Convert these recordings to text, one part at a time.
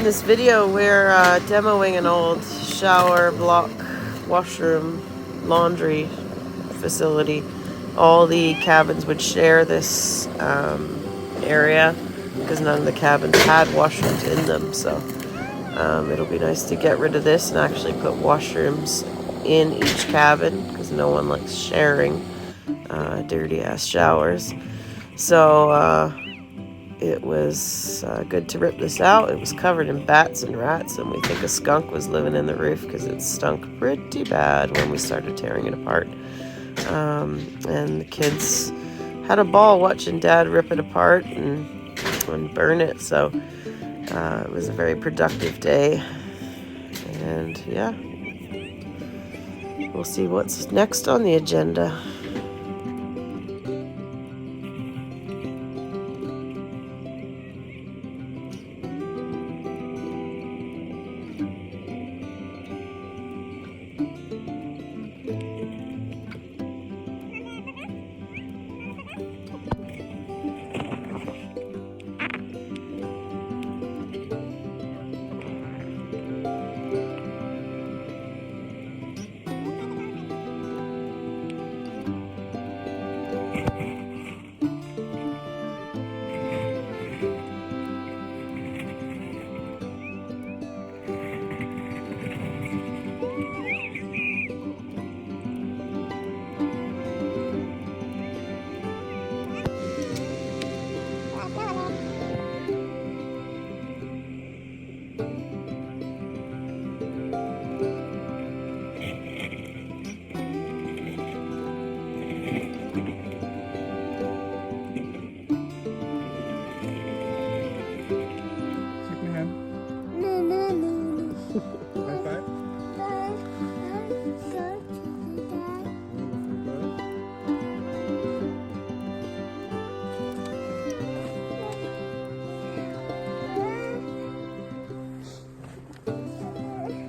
this video, we're demoing an old shower block, washroom, laundry facility. All the cabins would share this area because none of the cabins had washrooms in them. So it'll be nice to get rid of this and actually put washrooms in each cabin because no one likes sharing dirty ass showers. So it was good to rip this out. It was covered in bats and rats, and we think a skunk was living in the roof because it stunk pretty bad when we started tearing it apart. And the kids had a ball watching Dad rip it apart and burn it. So it was a very productive day. And yeah, we'll see what's next on the agenda.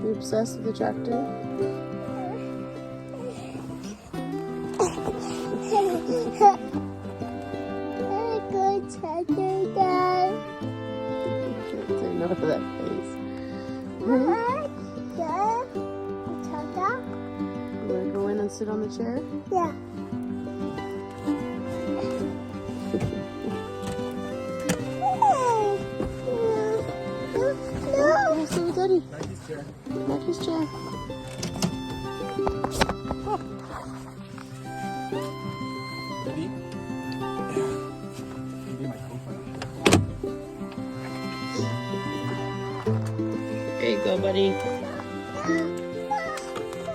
You obsessed with the tractor? Good tractor, Dad. Can't say no to that face. Dad, tractor? You want to go in and sit on the chair? Yeah. Oh, so Daddy. Maggie's chair. Ready? There you go, buddy.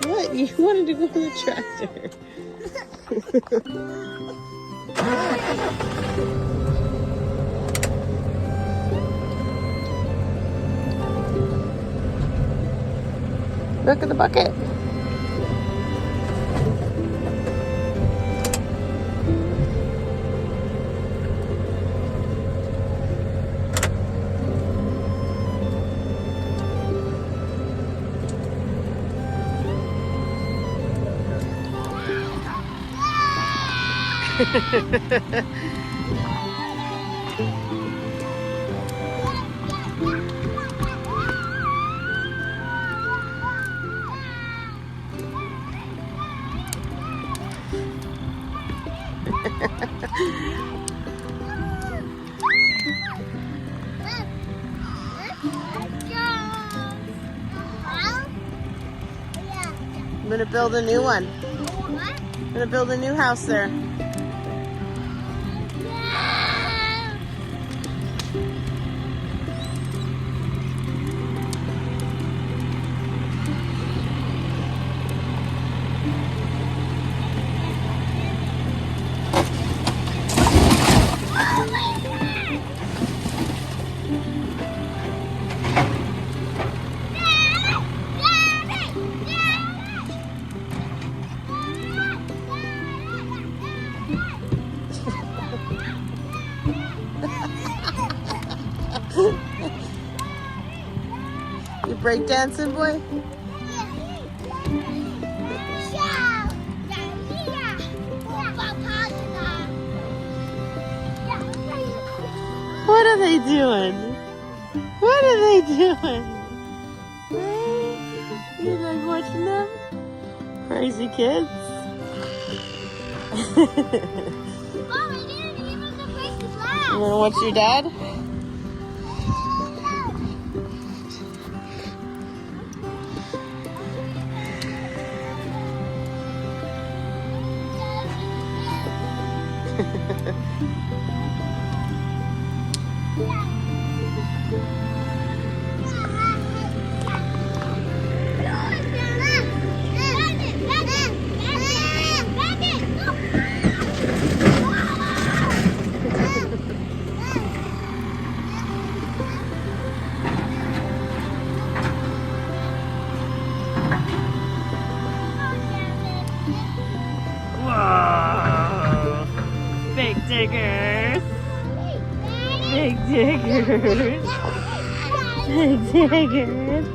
What? You wanted to go on the tractor. Look at the bucket. I'm gonna build a new one. I'm gonna build a new house there. You breakdancing, boy? What are they doing? What are they doing? Hey, you like watching them? Crazy kids. Oh, I didn't even break the glass. You wanna watch your dad? Whoa! Big diggers! Big diggers! Big diggers!